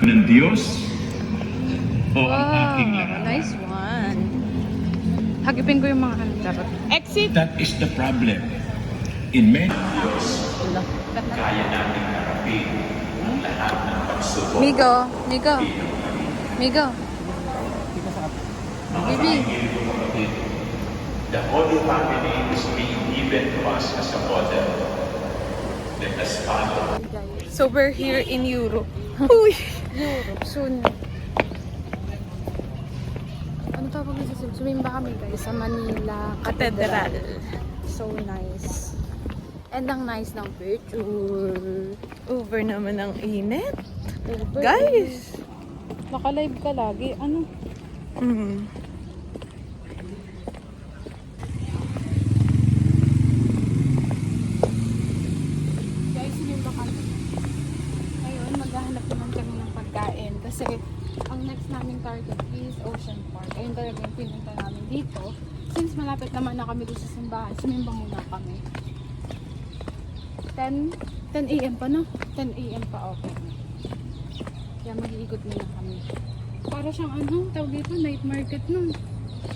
Ng Diyos o ang aking lahat? Nice one. Hagipin ko yung mga hunter. Exit! That is the problem. In many Diyos, kaya natin harapin ang lahat ng pagsubok. Migo, Migo. Migo. Bibi. The Holy Family is being given to us as a model. Let us follow. So we're here in Europe. Uy! Europe, soon. Ano tawag nito? Sumimba kami guys sa Manila Cathedral. So nice. And ang nice ng picture. Over naman ang init. Over. Guys! Naka-live ka lagi. Ano? Guys, sumimba kami. Ngayon, maghahanap naman kami ng pagkain. Kasi, ang next naming target is Ocean Park. Ayun talaga yung pinunta namin dito. Since malapit naman na kami dito sa simbahan, sumimba muna kami. 10 a.m. pa, no? 10 a.m. pa, okay. Kaya mag-iikot muna kami. Para siyang ano, tawag dito, night market, no?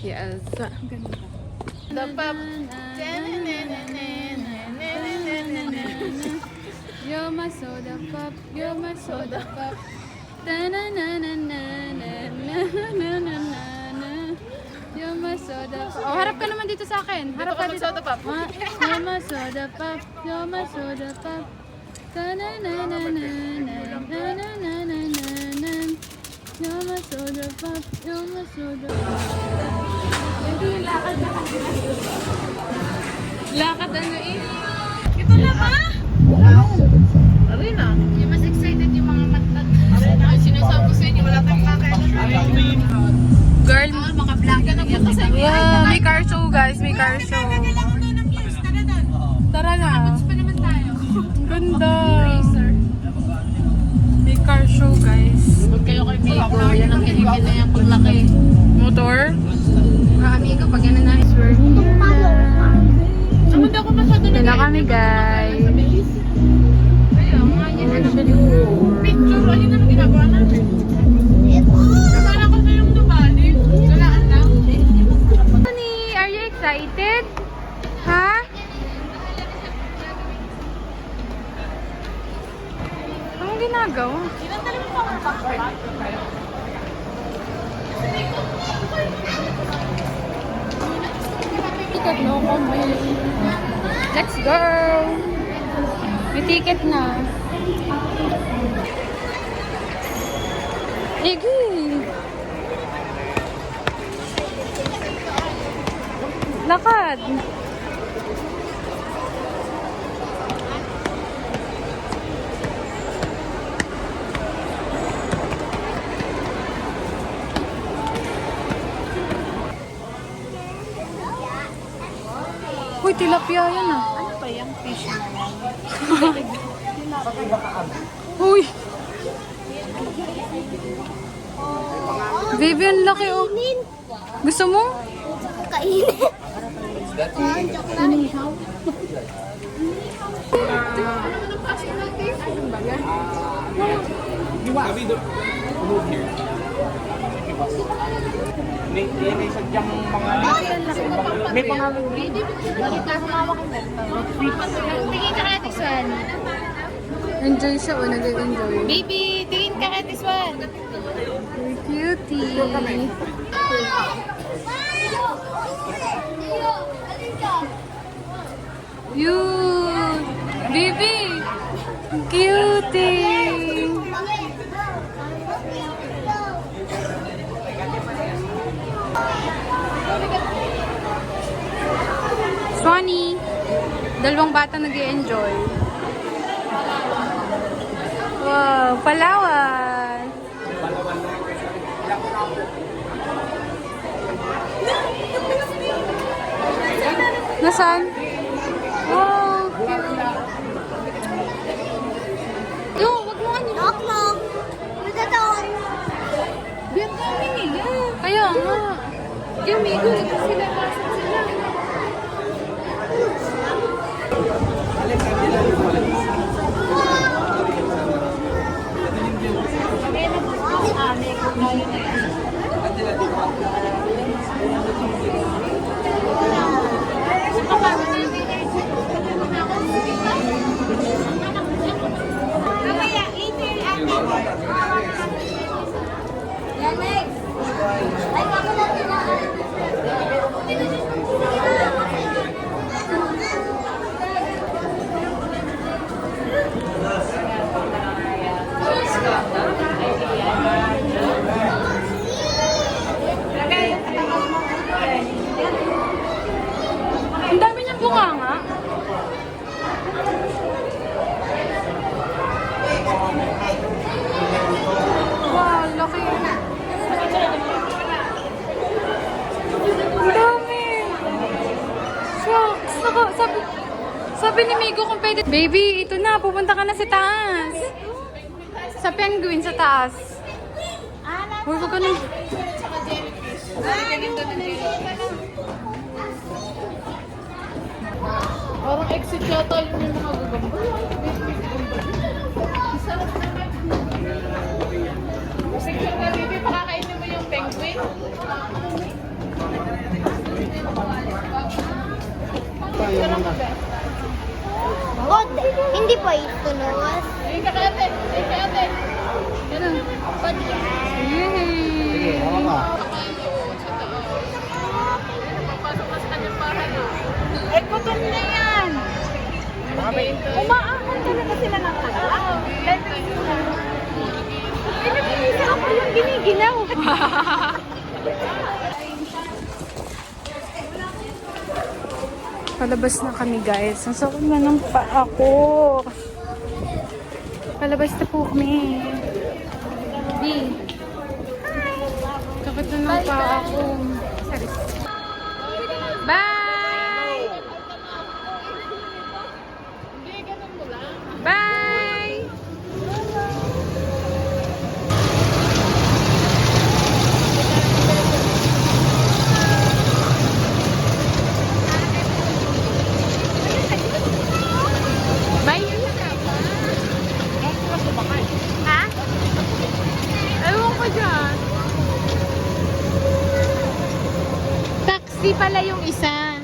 Yes. Ganda. The pop. You're my soda pop, you're my soda pop. Ta-na-na-na-na-na-na-na-na-na. You're my soda pop. Oh, harap ka naman dito sa akin. Harap ka dito. Soda pop. You're my soda pop, you're my soda pop. Ta-na-na-na-na-na-na-na-na-na-na. You're my soda pop, you're my soda pop. Hindi yung lakad na. Lakad ano eh? Ito na ba? Arena. Yung mas excited yung mga matlat. Ay, sinasabi ko sa inyo, wala tayong kakain. Girl, Maka-vlog ka na po sa inyo. wow, may car show guys, may car show. Tara na. Ang ganda. May car show guys. Huwag kayo kay Migo, yan ang kinikita niyang paglaki. Motor. Amigo, pag yan na nice work. Hindi ako masyado Ito na kami guys. Ayun, mga yan. Picture, ayun na ginagawa namin. Kasala ko sa yung Dubai. Galaan lang. Honey, are you excited? Ha? Anong ginagawa? Ticket no kami. Let's go! May ticket na. Igi! Lakad! Uy, tilapia yan ah. Ano pa yung fish na yan? Uy! Baby, ang laki oh. Gusto mo? Kainin. May sadyang mga may pangalan. Tingin ka kaya this one. Enjoy siya oh, nag-enjoy. Baby, tingin ka kaya this one. Cutie! Yun! Baby! Cutie! Swanee! Dalawang bata nag-i-enjoy. Wow! Palawan! Nasaan? Wow! Yo, wag mo ano. Knock knock. Who's the door? dami nila. Kaya nga. Yung Migo, ito sila. Pasok sila. Ang dami niyang bunganga. Wow, laki. Ang dami. Shucks. Sabi ni Migo kung pwede. Baby, ito na. Pupunta ka na sa taas. Sa penguin sa taas. Huwag ka ganun. Parang exit yata yung mga gagamba. Sarap naman. Picture ka, baby. Pakakainin mo yung penguin. God, hindi pa ito, Noah. Ay, kakate. Ay, kakate. Ganun. God, yan. Yay! Kakain doon sa taas. Papasok ka sa kanyang bahay. Ay, gutom na yan. Umaahon talaga sila ng kalaw. Pinapinisa ako yung giniginaw. Palabas na kami, guys. Ang sakit na ng paa ko. Palabas na po kami. Di. Sakit na ng paa ko. Bye! Hindi, ganun mo lang. Bye! Bye! Ha? Ewan ko dyan. Taxi pala yung isa.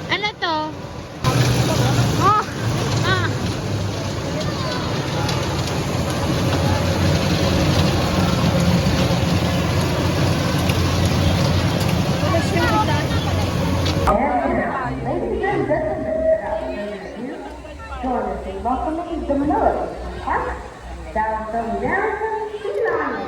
Ano to? Oh! Ah! Welcoming the Manila Park, South American Sea Lion.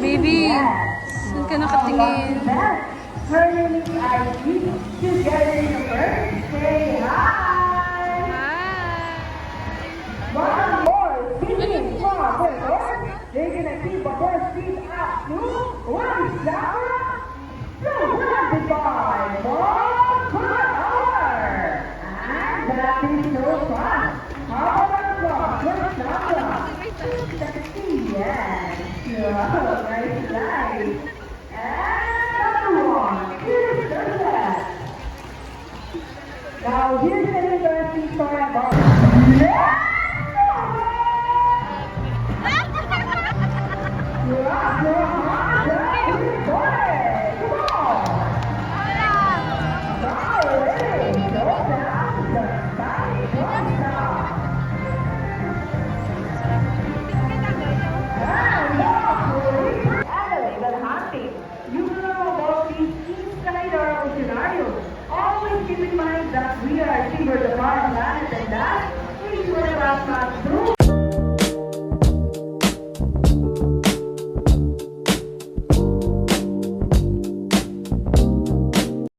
Baby, saan ka nakatingin? Her name is ID. Together in the first, say hi. One more singing for her. They're gonna keep their feet up to one shower. So one goodbye, one good hour. And that is so fun. How about one shower? Yes, sure, nice light. And another one. Here's the left. Now here's an interesting story about